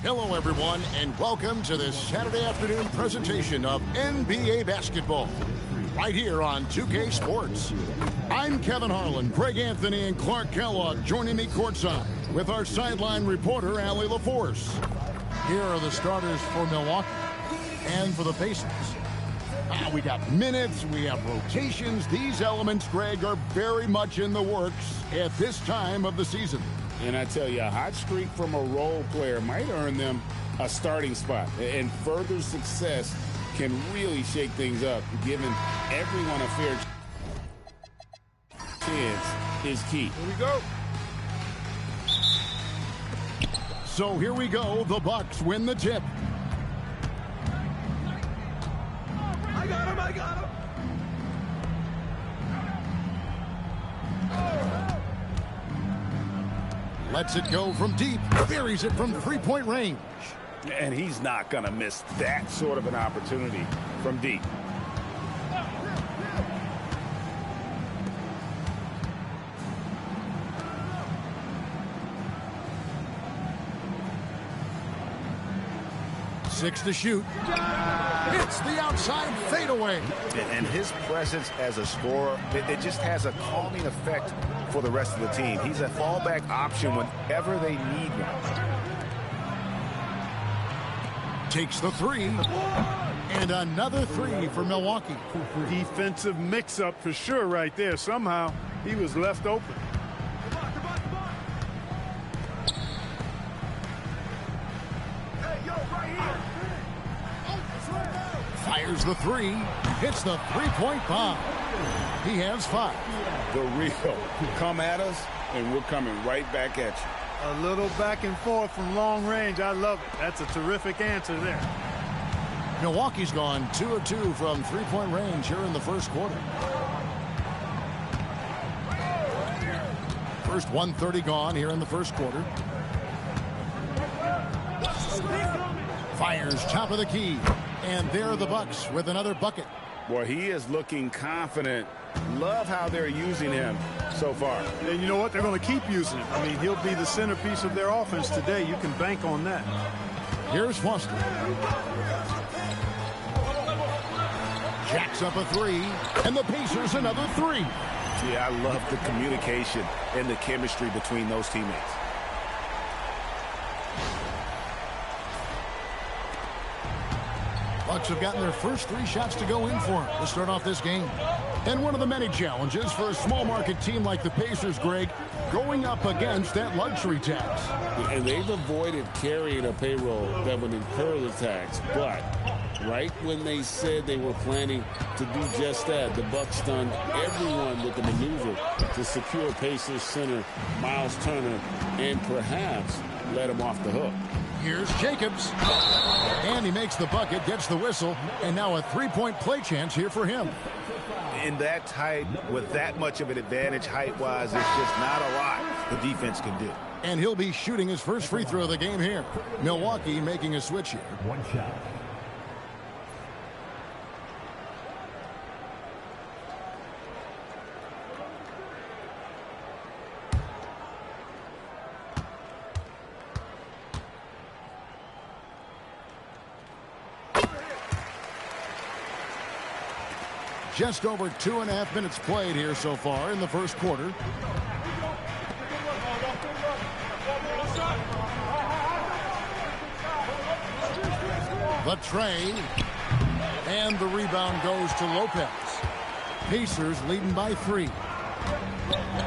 Hello, everyone, and welcome to this Saturday afternoon presentation of NBA basketball, right here on 2K Sports. I'm Kevin Harlan, Greg Anthony, and Clark Kellogg joining me courtside with our sideline reporter, Allie LaForce. Here are the starters for Milwaukee and for the Pacers. We got minutes, we have rotations. These elements, Greg, are very much in the works at this time of the season. And I tell you, a hot streak from a role player might earn them a starting spot. And further success can really shake things up. Giving everyone a fair chance is key. Here we go. So here we go. The Bucks win the tip. I got him. Lets it go from deep. Buries it from three-point range. And he's not going to miss that sort of an opportunity from deep. Six to shoot. Hits the outside fadeaway. And his presence as a scorer, it just has a calming effect for the rest of the team. He's a fallback option whenever they need one. Takes the three. And another three for Milwaukee. Defensive mix-up for sure right there. Somehow he was left open. Fires the three. Hits the three-point bomb. He has 5. The real. Come at us, and we're coming right back at you. A little back and forth from long range. I love it. That's a terrific answer there. Milwaukee's gone 2 of 2 from three-point range here in the first quarter. First 1:30 gone here in the first quarter. Fires top of the key. And there are the Bucks with another bucket. Boy, he is looking confident. Love how they're using him so far. And you know what? They're going to keep using him. I mean, he'll be the centerpiece of their offense today. You can bank on that. Here's Foster. Jacks up a three. And the Pacers another 3. Yeah, I love the communication and the chemistry between those teammates. Bucks have gotten their first 3 shots to go in for them to start off this game. And one of the many challenges for a small market team like the Pacers, Greg, going up against that luxury tax. And they've avoided carrying a payroll that would incur the tax. But right when they said they were planning to do just that, the Bucks stunned everyone with the maneuver to secure Pacers center Miles Turner and perhaps let him off the hook. Here's Jacobs. And he makes the bucket, gets the whistle, and now a three-point play chance here for him. In that tight, with that much of an advantage height-wise, there's just not a lot the defense can do. And he'll be shooting his first free throw of the game here. Milwaukee making a switch here. One shot. Just over 2.5 minutes played here so far in the first quarter. The trade. And the rebound goes to Lopez. Pacers leading by 3.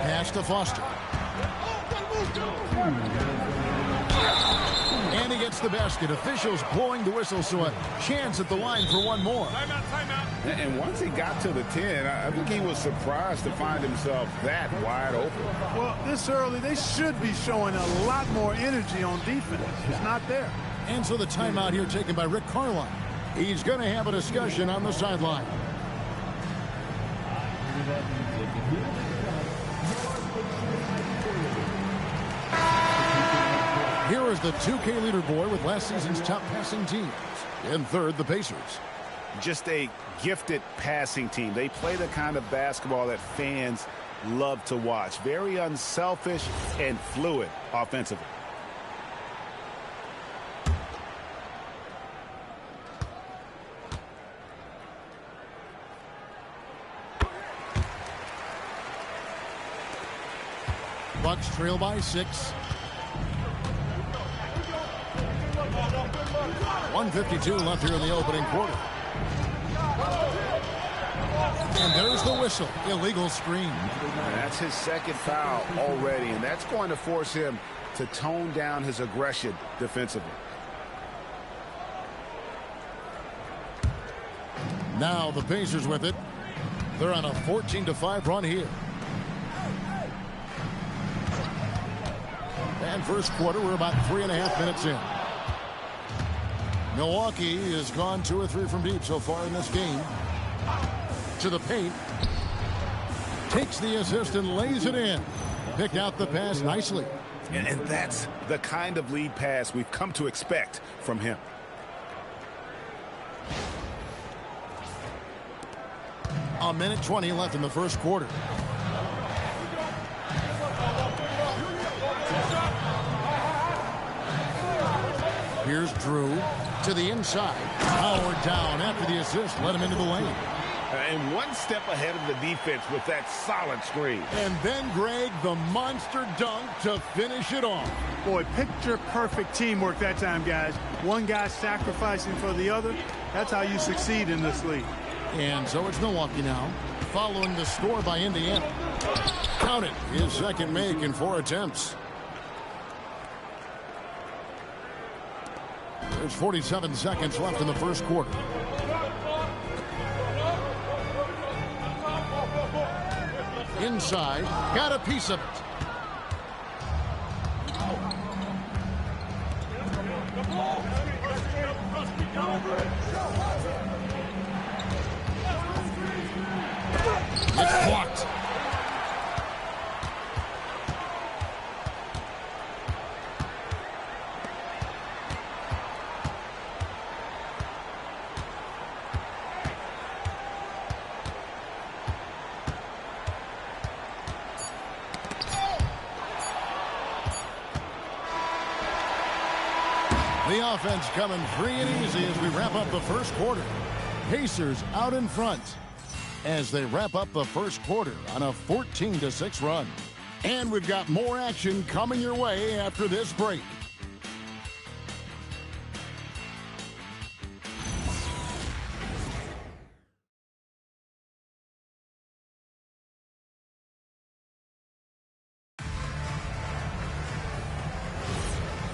Pass to Foster. And he gets the basket. Officials blowing the whistle, so a chance at the line for one more. Timeout. And once he got to the 10, I think he was surprised to find himself that wide open. Well, this early, they should be showing a lot more energy on defense. It's not there. And so the timeout here taken by Rick Carlisle. He's going to have a discussion on the sideline. Here is the 2K leaderboard with last season's top passing teams. In third, the Pacers. Just a gifted passing team. They play the kind of basketball that fans love to watch. Very unselfish and fluid offensively. Bucks trail by 6. 1:52 left here in the opening quarter. And there's the whistle. Illegal screen. That's his second foul already, and that's going to force him to tone down his aggression defensively. Now the Pacers with it. They're on a 14-5 run here. And first quarter, we're about 3.5 minutes in. Milwaukee has gone 2 or 3 from deep so far in this game. To the paint. Takes the assist and lays it in. Picked out the pass nicely. And that's the kind of lead pass we've come to expect from him. A minute 20 left in the first quarter. Here's Drew to the inside. Powered down after the assist. Let him into the lane. And one step ahead of the defense with that solid screen. And then, Greg, the monster dunk to finish it off. Boy, picture perfect teamwork that time, guys. One guy sacrificing for the other. That's how you succeed in this league. And so it's Milwaukee now, following the score by Indiana. Count it, his second make in 4 attempts. There's 47 seconds left in the first quarter. Inside, got a piece of it. It's blocked. The offense coming free and easy as we wrap up the first quarter. Pacers out in front as they wrap up the first quarter on a 14-6 run. And we've got more action coming your way after this break.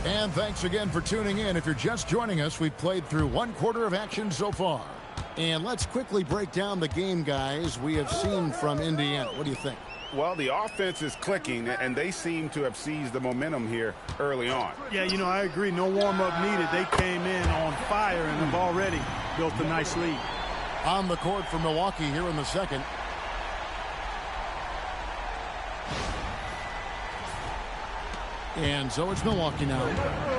And thanks again for tuning in. If you're just joining us, we've played through 1 quarter of action so far. And let's quickly break down the game, guys, we have seen from Indiana. What do you think? Well, the offense is clicking, and they seem to have seized the momentum here early on. Yeah, you know, I agree. No warm-up needed. They came in on fire and have already built a nice lead. On the court for Milwaukee here in the second. And so it's Milwaukee now.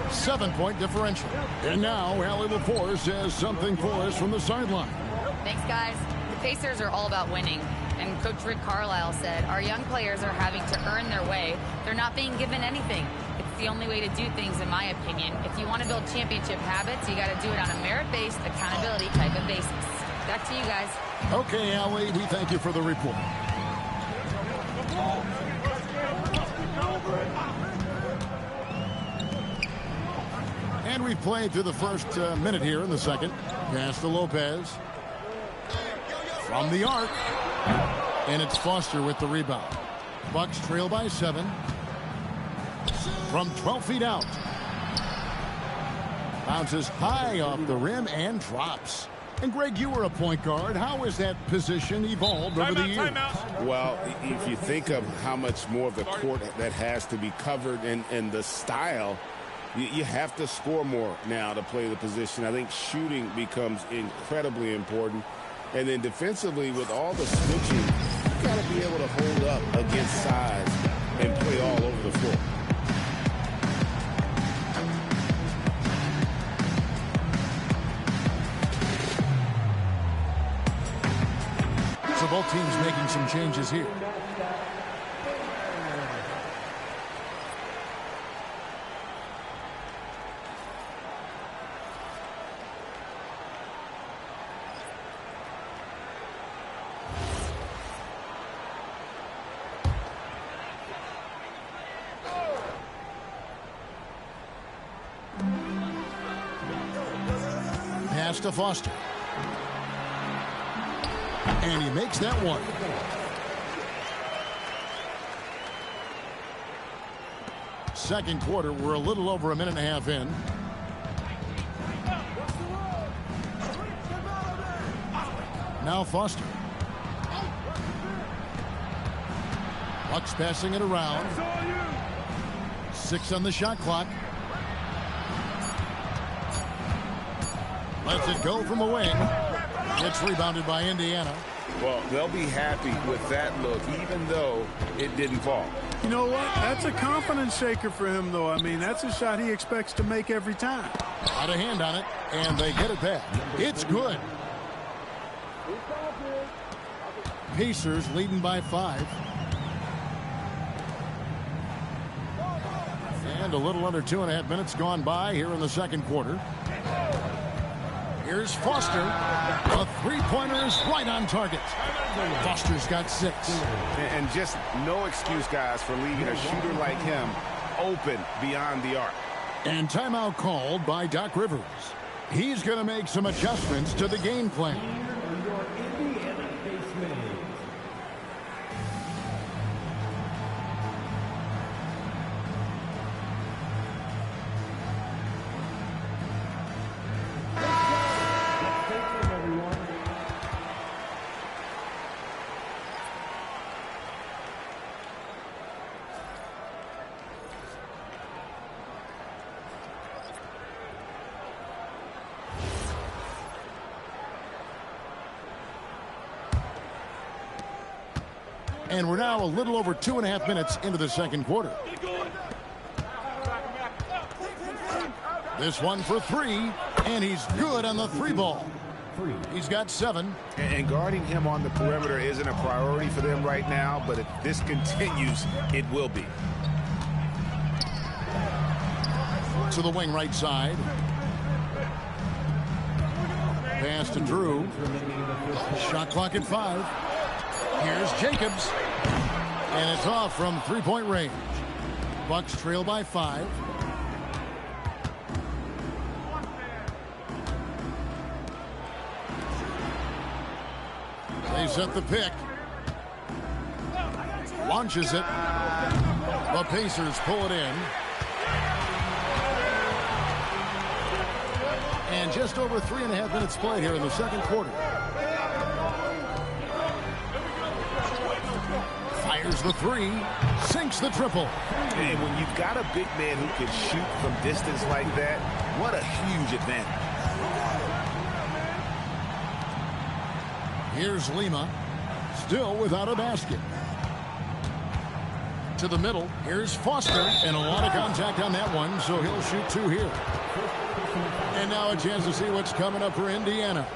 7-point differential. And now Allie LaForce has something for us from the sideline. Thanks, guys. The Pacers are all about winning. And Coach Rick Carlisle said, our young players are having to earn their way. They're not being given anything. It's the only way to do things, in my opinion. If you want to build championship habits, you got to do it on a merit-based, accountability type of basis. Back to you guys. Okay, Allie, we thank you for the report. And we've played through the first minute here in the second. Pass to Lopez. From the arc. And it's Foster with the rebound. Bucks trail by 7. From 12 feet out. Bounces high off the rim and drops. And Greg, you were a point guard. How has that position evolved over the years? Well, if you think of how much more of the court that has to be covered and the style, you have to score more now to play the position. I think shooting becomes incredibly important. And then defensively, with all the switching, you got to be able to hold up against size and play all over the floor. So both teams making some changes here. to Foster. And he makes that one. Second quarter, we're a little over a minute and a half in. Now Foster. Bucks passing it around. 6 on the shot clock. Lets it go from the wing. It's rebounded by Indiana. Well, they'll be happy with that look, even though it didn't fall. You know what? That's a confidence shaker for him, though. I mean, that's a shot he expects to make every time. Got a hand on it, and they get it back. It's good. Pacers leading by 5. And a little under 2.5 minutes gone by here in the second quarter. Here's Foster. A three-pointer is right on target. Foster's got 6. And just no excuse, guys, for leaving a shooter like him open beyond the arc. And timeout called by Doc Rivers. He's going to make some adjustments to the game plan. And we're now a little over 2.5 minutes into the second quarter. This one for 3, and he's good on the 3-ball. He's got 7. And guarding him on the perimeter isn't a priority for them right now, but if this continues, it will be. To the wing right side. Pass to Drew. Shot clock at 5. Here's Jacobs. And it's off from 3-point range. Bucks trail by 5. They set the pick. Launches it. The Pacers pull it in. And just over 3.5 minutes played here in the second quarter. Fires the 3, sinks the triple. And when you've got a big man who can shoot from distance like that, what a huge advantage. Here's Lima, still without a basket. To the middle, here's Foster, and a lot of contact on that one, so he'll shoot 2 here. And now a chance to see what's coming up for Indiana.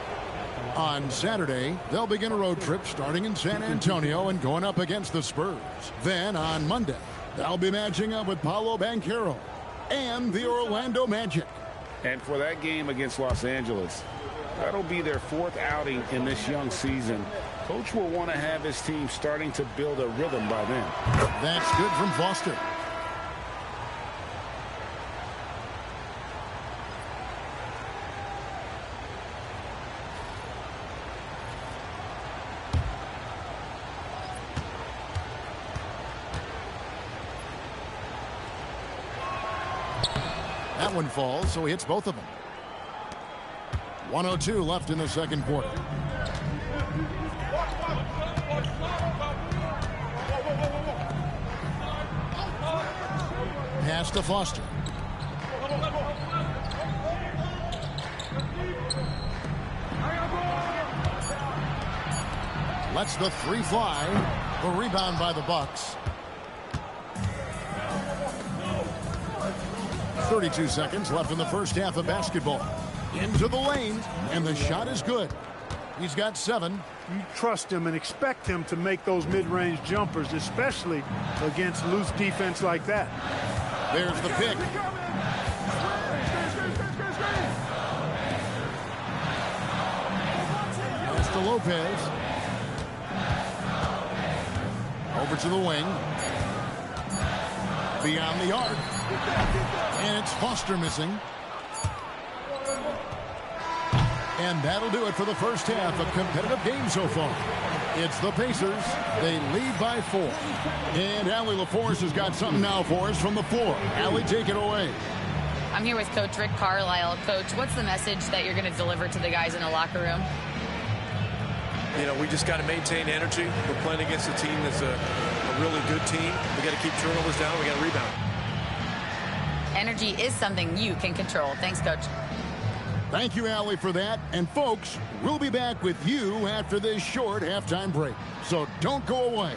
On Saturday, they'll begin a road trip starting in San Antonio and going up against the Spurs. Then on Monday, they'll be matching up with Paolo Banchero and the Orlando Magic. And for that game against Los Angeles, that'll be their 4th outing in this young season. Coach will want to have his team starting to build a rhythm by then. That's good from Foster. That one falls, so he hits both of them. 1:02 left in the second quarter. Pass to Foster. Lets the 3 fly. The rebound by the Bucks. 32 seconds left in the first half of basketball. Into the lane, and the shot is good. He's got 7. You trust him and expect him to make those mid-range jumpers, especially against loose defense like that. There's the pick. Pass to Lopez. Over to the wing. Beyond the arc. And it's Foster missing. And that'll do it for the first half. A competitive game so far. It's the Pacers. They lead by 4. And Allie LaForce has got something now for us from the floor. Allie, take it away. I'm here with Coach Rick Carlisle. Coach, what's the message that you're going to deliver to the guys in the locker room? You know, we just got to maintain energy. We're playing against a team that's a really good team. We got to keep turnovers down. We got to rebound. Energy is something you can control. Thanks, Coach. Thank you, Allie, for that. And, folks, we'll be back with you after this short halftime break. So don't go away.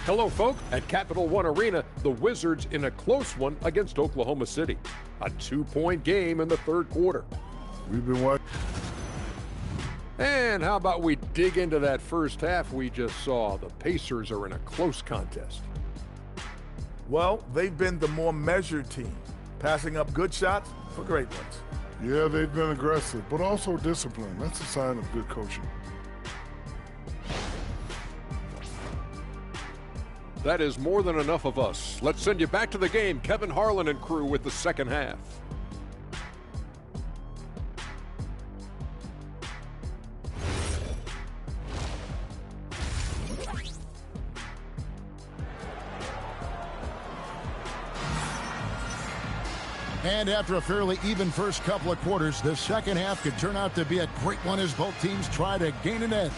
Hello, folks. At Capital One Arena, the Wizards in a close one against Oklahoma City. A 2-point game in the third quarter. We've been watching. And how about we dig into that first half we just saw? The Pacers are in a close contest. Well, they've been the more measured team, passing up good shots for great ones. Yeah, they've been aggressive, but also disciplined. That's a sign of good coaching. That is more than enough of us. Let's send you back to the game. Kevin Harlan and crew with the second half. And after a fairly even first couple of quarters, the second half could turn out to be a great one as both teams try to gain an edge.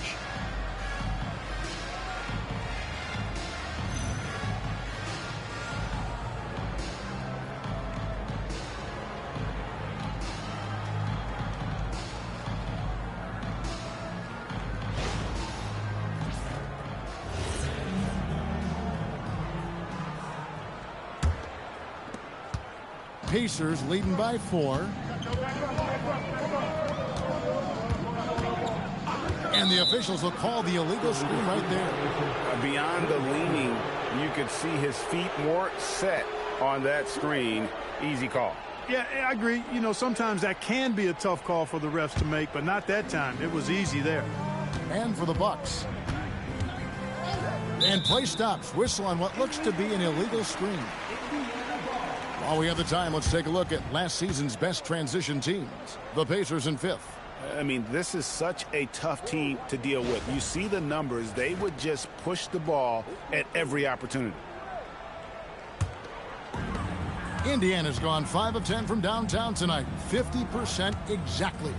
Pacers leading by 4. And the officials will call the illegal screen right there. Beyond the leaning, you could see his feet more set on that screen. Easy call. Yeah, I agree. You know, sometimes that can be a tough call for the refs to make, but not that time. It was easy there. And for the Bucks. And play stops. Whistle on what looks to be an illegal screen. While we have the time, let's take a look at last season's best transition teams. The Pacers in 5th. I mean, this is such a tough team to deal with. You see the numbers. They would just push the ball at every opportunity. Indiana's gone 5 of 10 from downtown tonight. 50% exactly.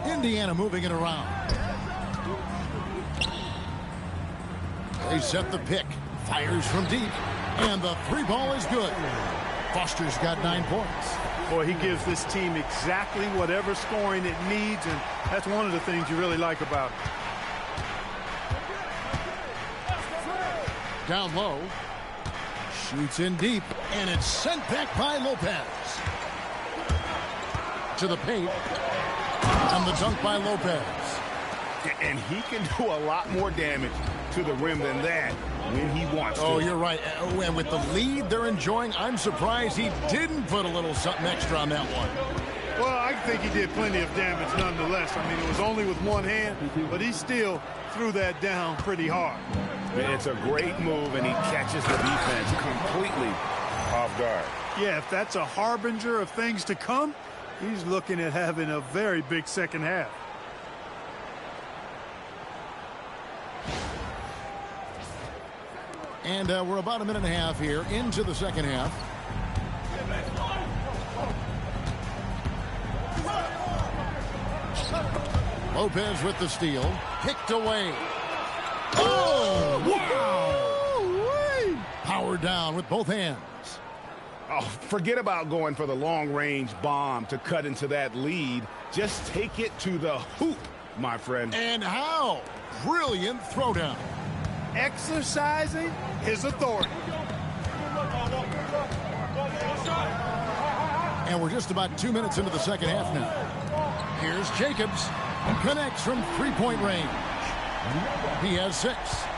Indiana moving it around. They set the pick. Fires from deep. And the 3-ball is good. Foster's got 9 points. Boy, he gives this team exactly whatever scoring it needs, and that's one of the things you really like about it. Down low. Shoots in deep, and it's sent back by Lopez. To the paint. And the dunk by Lopez. And he can do a lot more damage to the rim than that when he wants to. Oh, you're right. And with the lead they're enjoying, I'm surprised he didn't put a little something extra on that one. Well, I think he did plenty of damage nonetheless. I mean, it was only with one hand, but he still threw that down pretty hard. It's a great move, and he catches the defense completely off guard. Yeah, if that's a harbinger of things to come, he's looking at having a very big second half. And we're about a minute and a half here into the second half. Lopez with the steal. Picked away. Oh, wow. Power down with both hands. Oh, forget about going for the long-range bomb to cut into that lead. Just take it to the hoop, my friend. And how? Brilliant throwdown. Exercising his authority. And we're just about 2 minutes into the second half now. Here's Jacobs. Connects from three-point range. He has 6.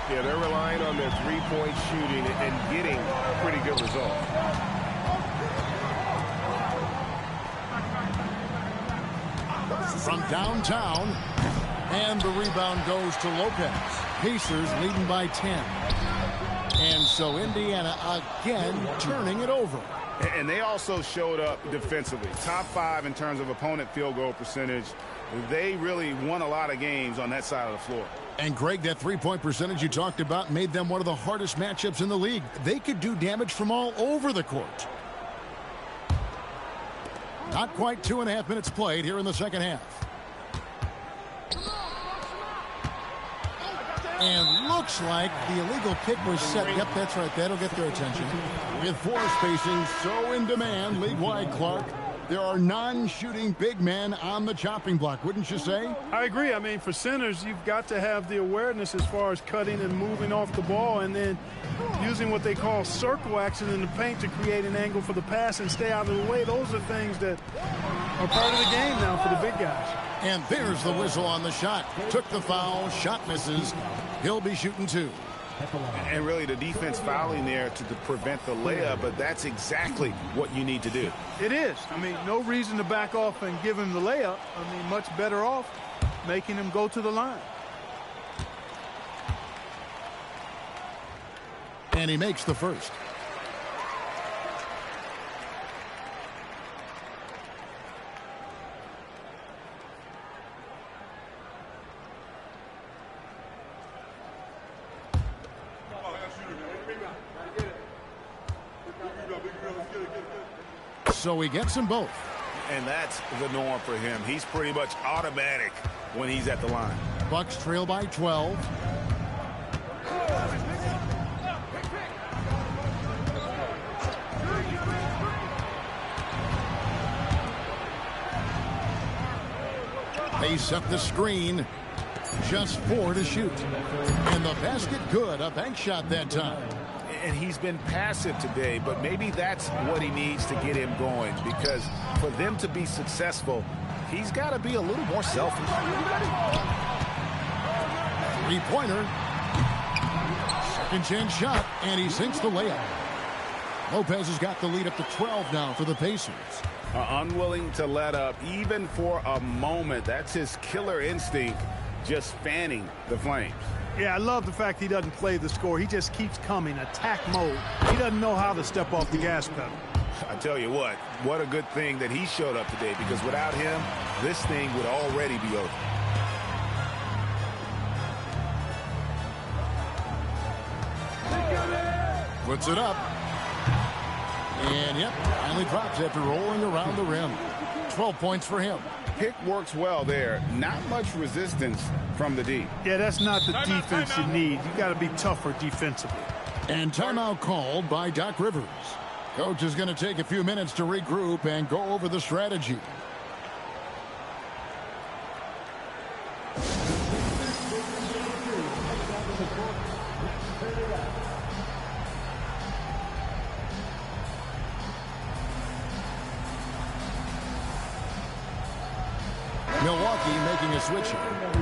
Yeah, they're relying on their three-point shooting and getting a pretty good result. From downtown. And the rebound goes to Lopez. Pacers leading by 10. And so Indiana again turning it over. And they also showed up defensively. Top 5 in terms of opponent field goal percentage. They really won a lot of games on that side of the floor. And Greg, that three-point percentage you talked about made them one of the hardest matchups in the league. They could do damage from all over the court. Not quite 2.5 minutes played here in the second half. And looks like the illegal kick was set. Yep, that's right. That'll get their attention. With floor spacing so in demand league-wide, Clark, there are non-shooting big men on the chopping block, wouldn't you say? I agree. I mean, for centers, you've got to have the awareness as far as cutting and moving off the ball and then using what they call circle action in the paint to create an angle for the pass and stay out of the way. Those are things that are part of the game now for the big guys. And there's the whistle on the shot. Took the foul, shot misses. He'll be shooting 2. And really the defense fouling there to prevent the layup, but that's exactly what you need to do. It is. I mean, no reason to back off and give him the layup. I mean, much better off making him go to the line. And he makes the first. So he gets them both. And that's the norm for him. He's pretty much automatic when he's at the line. Bucks trail by 12. They set the screen. Just 4 to shoot. And the basket good. A bank shot that time. And he's been passive today, but maybe that's what he needs to get him going, because for them to be successful, he's got to be a little more selfish. Three-pointer. Second chance shot, and he sinks the layup. Lopez has got the lead up to 12 now for the Pacers. Unwilling to let up even for a moment. That's his killer instinct, just fanning the flames. Yeah, I love the fact he doesn't play the score. He just keeps coming, attack mode. He doesn't know how to step off the gas pedal. I tell you what a good thing that he showed up today, because without him, this thing would already be over. Puts it up. And, yep, finally drops after rolling around the rim. 12 points for him. Pick works well there. Not much resistance from the D. Yeah, that's not the defense you need. You got to be tougher defensively. And timeout called by Doc Rivers. Coach is going to take a few minutes to regroup and go over the strategy. Milwaukee making a switch here.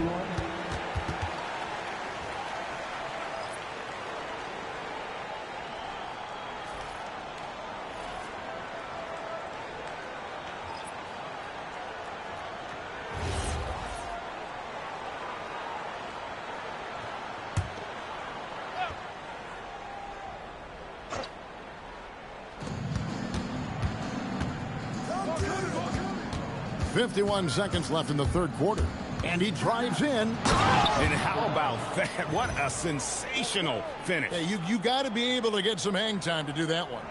.51 seconds left in the third quarter. And he drives in. And how about that? What a sensational finish. Hey, you got to be able to get some hang time to do that one.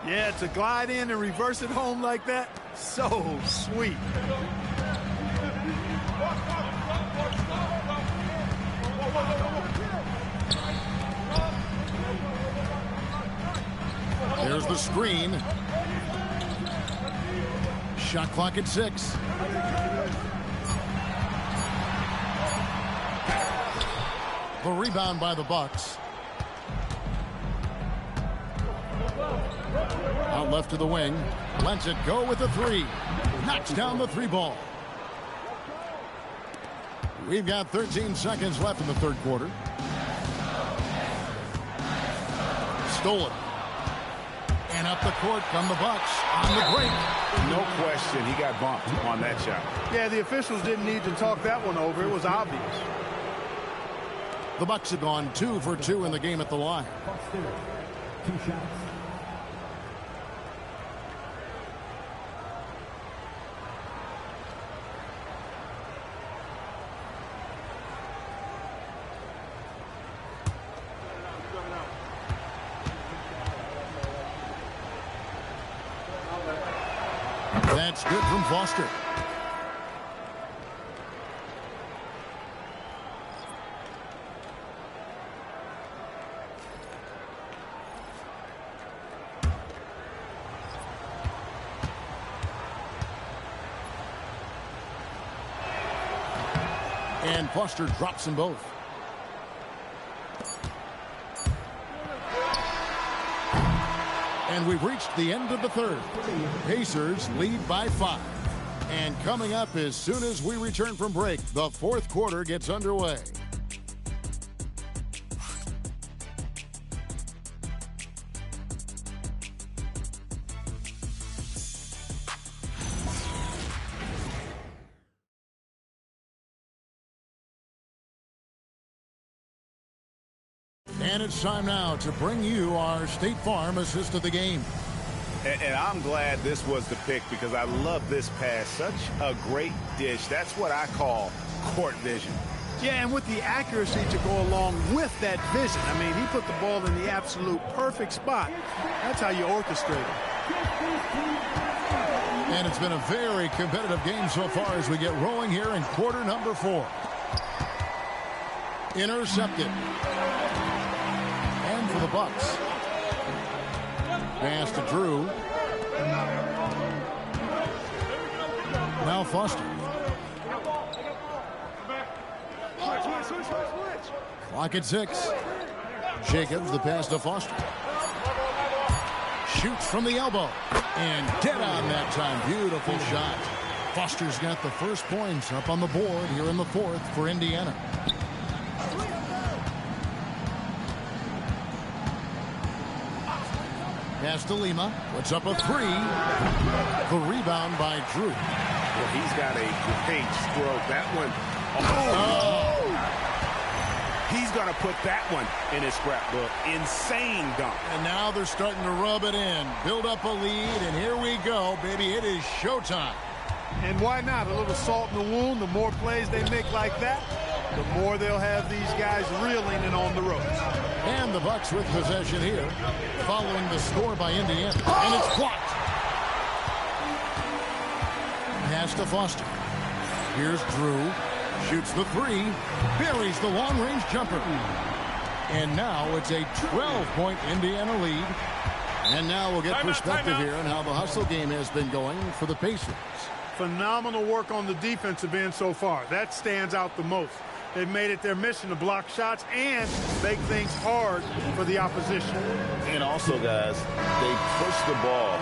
Yeah, to glide in and reverse it home like that, so sweet. There's the screen. Shot clock at 6. The rebound by the Bucks. Out left to the wing. Lets it go with the 3. Knocks down the 3 ball. We've got 13 seconds left in the third quarter. Stolen. And up the court come the Bucks on the break. No question, he got bumped on that shot. Yeah, the officials didn't need to talk that one over. It was obvious. The Bucks have gone 2 for 2 in the game at the line. Two shots. That's good from Foster. And Foster drops them both. And we've reached the end of the third. Pacers lead by 5. And coming up as soon as we return from break, the fourth quarter gets underway. And it's time now to bring you our State Farm assist of the game. And I'm glad this was the pick because I love this pass. Such a great dish. That's what I call court vision. Yeah, and with the accuracy to go along with that vision. I mean, he put the ball in the absolute perfect spot. That's how you orchestrate it. And it's been a very competitive game so far as we get rolling here in quarter number 4. Intercepted. And for the Bucks. Pass to Drew. Now Foster. Clock at 6. Jacobs, the pass to Foster. Shoots from the elbow. And dead on that time. Beautiful shot. Foster's got the first points up on the board here in the fourth for Indiana. Pass to Lima. Puts up a 3. The rebound by Drew. Well, he's got a great stroke. That one. He's going to put that one in his scrapbook. Insane dunk. And now they're starting to rub it in. Build up a lead, and here we go, baby. It is showtime. And why not? A little salt in the wound. The more plays they make like that, the more they'll have these guys reeling and on the ropes. And the Bucks with possession here, following the score by Indiana. And it's blocked. Pass to Foster. Here's Drew. Shoots the 3. Buries the long-range jumper. And now it's a 12-point Indiana lead. And now we'll get perspective here on how the hustle game has been going for the Pacers. Phenomenal work on the defensive end so far. That stands out the most. They've made it their mission to block shots and make things hard for the opposition. And also, guys, they pushed the ball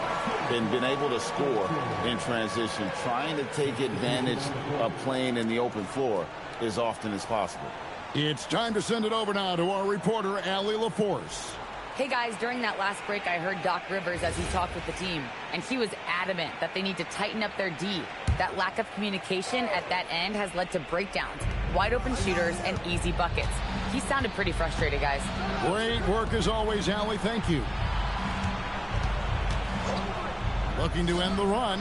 and been able to score in transition, trying to take advantage of playing in the open floor as often as possible. It's time to send it over now to our reporter, Allie LaForce. Hey guys, during that last break, I heard Doc Rivers as he talked with the team, and he was adamant that they need to tighten up their D. That lack of communication at that end has led to breakdowns, wide open shooters, and easy buckets. He sounded pretty frustrated, guys. Great work as always, Allie. Thank you. Looking to end the run,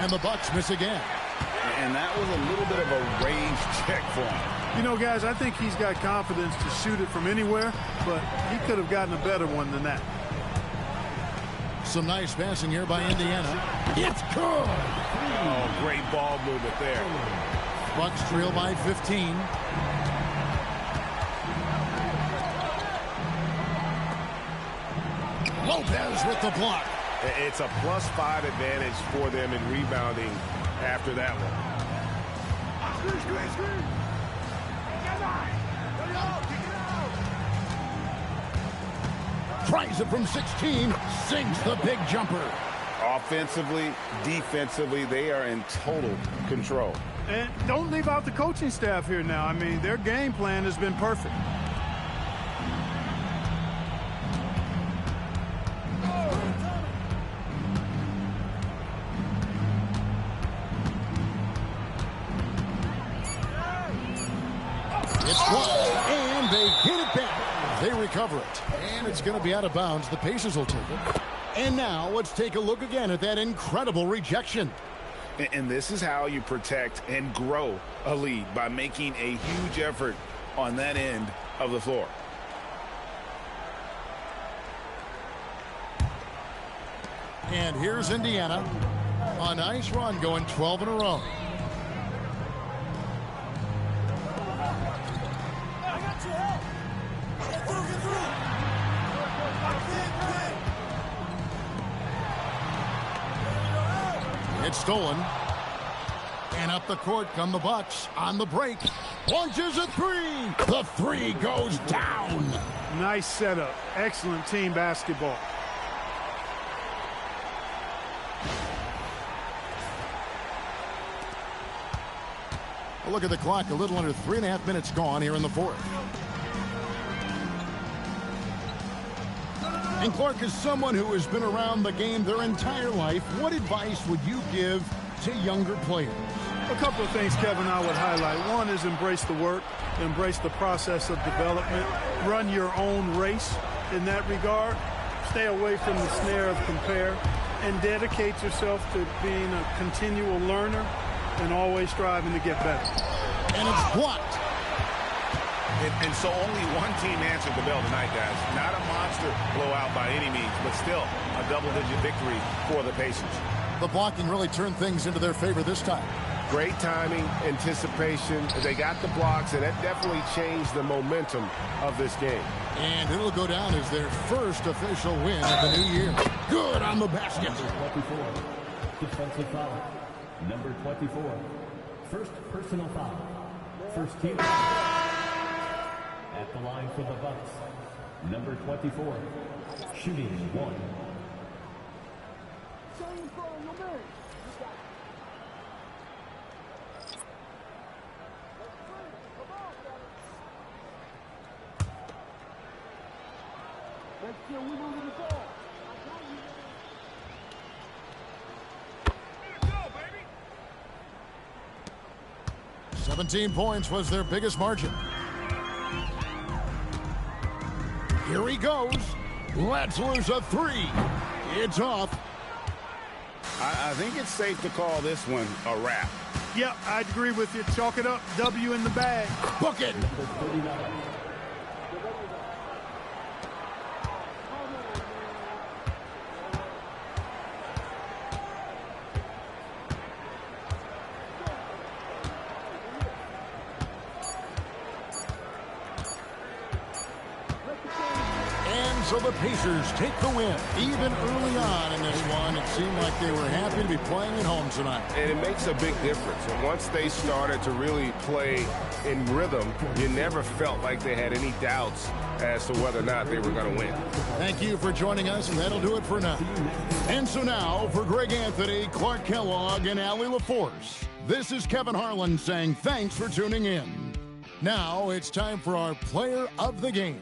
and the Bucks miss again. And that was a little bit of a range check for him. You know, guys, I think he's got confidence to shoot it from anywhere, but he could have gotten a better one than that. Some nice passing here by Indiana. It's good. Oh, great ball movement there. Bucks trail by 15. Lopez with the block. It's a +5 advantage for them in rebounding after that one. Tries it from 16, sinks the big jumper. Offensively, defensively, they are in total control. And don't leave out the coaching staff here now. I mean, their game plan has been perfect. It's blocked, recover it. And it's going to be out of bounds. The Pacers will take it. And now let's take a look again at that incredible rejection. And this is how you protect and grow a lead, by making a huge effort on that end of the floor. And here's Indiana. A nice run, going 12 in a row. It's stolen. And up the court come the Bucks on the break. Launches a three. The three goes down. Nice setup. Excellent team basketball. A look at the clock. A little under 3.5 minutes gone here in the fourth. And Clark, is someone who has been around the game their entire life, what advice would you give to younger players? A couple of things, Kevin, I would highlight. One is embrace the work, embrace the process of development, run your own race in that regard, stay away from the snare of compare, and dedicate yourself to being a continual learner and always striving to get better. And it's blocked. And so only one team answered the bell tonight, guys. Not a monster blowout by any means, but still a double-digit victory for the Pacers. The blocking really turned things into their favor this time. Great timing, anticipation. They got the blocks, and that definitely changed the momentum of this game. And it'll go down as their first official win of the new year. Good on the basket. Number 24, defensive foul. Number 24, first personal foul. First team. At the line for the Bucks, number 24, shooting one. 17 points was their biggest margin. Here he goes. Let's lose a three. It's off. I think it's safe to call this one a wrap. Yep, I'd agree with you. Chalk it up. W in the bag. Book it. So the Pacers take the win. Even early on in this one, it seemed like they were happy to be playing at home tonight. And it makes a big difference. And once they started to really play in rhythm, you never felt like they had any doubts as to whether or not they were going to win. Thank you for joining us, and that'll do it for now. And so now, for Greg Anthony, Clark Kellogg, and Allie LaForce, this is Kevin Harlan saying thanks for tuning in. Now it's time for our Player of the Game.